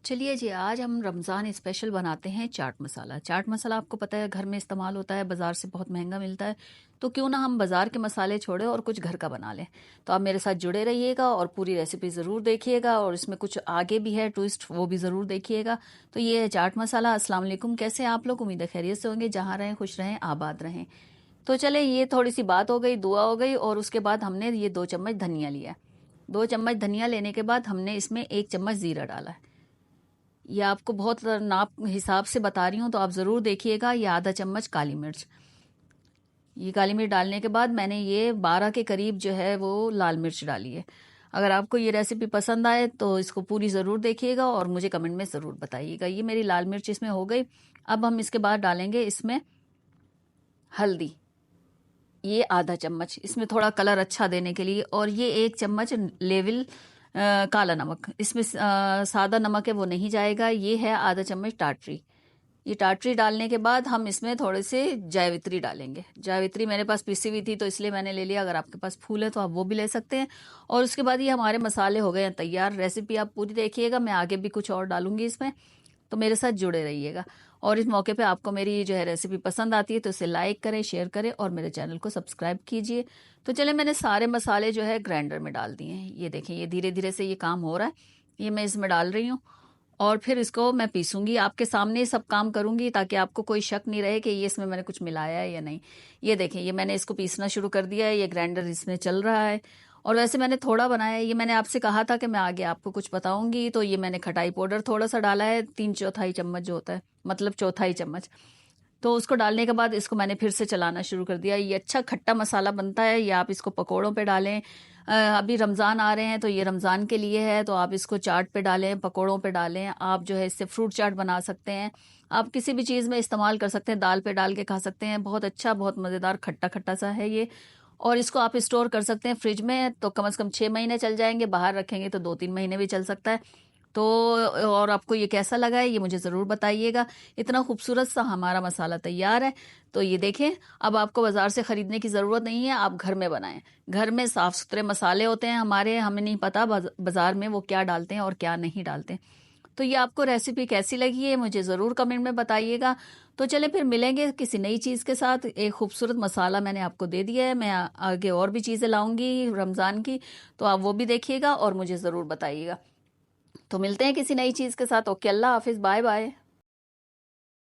चलिए जी, आज हम रमज़ान स्पेशल बनाते हैं चाट मसाला। चाट मसाला आपको पता है घर में इस्तेमाल होता है, बाज़ार से बहुत महँगा मिलता है। तो क्यों ना हम बाज़ार के मसाले छोड़ें और कुछ घर का बना लें। तो आप मेरे साथ जुड़े रहिएगा और पूरी रेसिपी ज़रूर देखिएगा, और इसमें कुछ आगे भी है ट्विस्ट, वो भी ज़रूर देखिएगा। तो ये है चाट मसाला। अस्सलाम वालेकुम, कैसे हैं आप लोग? उम्मीद है खैरियत से होंगे। जहाँ रहें खुश रहें, आबाद रहें। तो चले, ये थोड़ी-सी बात हो गई, दुआ हो गई, और उसके बाद हमने ये 2 चम्मच धनिया लिया है। 2 चम्मच धनिया लेने के बाद हमने इसमें 1 चम्मच ज़ीरा डाला है। ये आपको बहुत नाप हिसाब से बता रही हूँ, तो आप ज़रूर देखिएगा। ये आधा चम्मच काली मिर्च, ये काली मिर्च डालने के बाद मैंने ये 12 के करीब जो है वो लाल मिर्च डाली है। अगर आपको ये रेसिपी पसंद आए तो इसको पूरी ज़रूर देखिएगा और मुझे कमेंट में ज़रूर बताइएगा। ये मेरी लाल मिर्च इसमें हो गई। अब हम इसके बाद डालेंगे इसमें हल्दी, ये आधा चम्मच, इसमें थोड़ा कलर अच्छा देने के लिए। और ये 1 चम्मच लेवल काला नमक, इसमें सादा नमक है वो नहीं जाएगा। ये है आधा चम्मच टाटरी। ये टाटरी डालने के बाद हम इसमें थोड़े से जावित्री डालेंगे। जावित्री मेरे पास पिसी हुई थी तो इसलिए मैंने ले लिया। अगर आपके पास फूल है तो आप वो भी ले सकते हैं। और उसके बाद ये हमारे मसाले हो गए हैं तैयार। रेसिपी आप पूरी देखिएगा, मैं आगे भी कुछ और डालूंगी इसमें, तो मेरे साथ जुड़े रहिएगा। और इस मौके पे आपको मेरी जो है रेसिपी पसंद आती है तो इसे लाइक करें, शेयर करें और मेरे चैनल को सब्सक्राइब कीजिए। तो चले, मैंने सारे मसाले जो है ग्राइंडर में डाल दिए हैं। ये देखें, ये धीरे धीरे से ये काम हो रहा है। ये मैं इसमें डाल रही हूँ और फिर इसको मैं पीसूंगी। आपके सामने ही सब काम करूंगी ताकि आपको कोई शक नहीं रहे कि ये इसमें मैंने कुछ मिलाया है या नहीं। ये देखें, ये मैंने इसको पीसना शुरू कर दिया है। ये ग्राइंडर इसमें चल रहा है। और वैसे मैंने थोड़ा बनाया है। ये मैंने आपसे कहा था कि मैं आगे आपको कुछ बताऊंगी। तो ये मैंने खटाई पाउडर थोड़ा सा डाला है, 3/4 चम्मच जो होता है, मतलब चौथाई चम्मच। तो उसको डालने के बाद इसको मैंने फिर से चलाना शुरू कर दिया। ये अच्छा खट्टा मसाला बनता है। ये आप इसको पकोड़ों पे डालें। अभी रमज़ान आ रहे हैं तो ये रमज़ान के लिए है, तो आप इसको चाट पे डालें, पकोड़ों पे डालें। आप जो है इससे फ्रूट चाट बना सकते हैं। आप किसी भी चीज़ में इस्तेमाल कर सकते हैं, दाल पे डाल के खा सकते हैं। बहुत अच्छा, बहुत मज़ेदार खट्टा खट्टा सा है ये। और इसको आप स्टोर कर सकते हैं फ्रिज में, तो कम से कम 6 महीने चल जाएंगे। बाहर रखेंगे तो 2-3 महीने भी चल सकता है। तो और आपको ये कैसा लगा है ये मुझे ज़रूर बताइएगा। इतना खूबसूरत सा हमारा मसाला तैयार है। तो ये देखें, अब आपको बाज़ार से ख़रीदने की ज़रूरत नहीं है, आप घर में बनाएं। घर में साफ़ सुथरे मसाले होते हैं हमारे, हमें नहीं पता बाज़ार में वो क्या डालते हैं और क्या नहीं डालते। तो ये आपको रेसिपी कैसी लगी है मुझे ज़रूर कमेंट में बताइएगा। तो चले, फिर मिलेंगे किसी नई चीज़ के साथ। एक खूबसूरत मसाला मैंने आपको दे दिया है। मैं आगे और भी चीज़ें लाऊंगी रमज़ान की, तो आप वो भी देखिएगा और मुझे ज़रूर बताइएगा। तो मिलते हैं किसी नई चीज़ के साथ। ओके, अल्लाह हाफिज़, बाय बाय।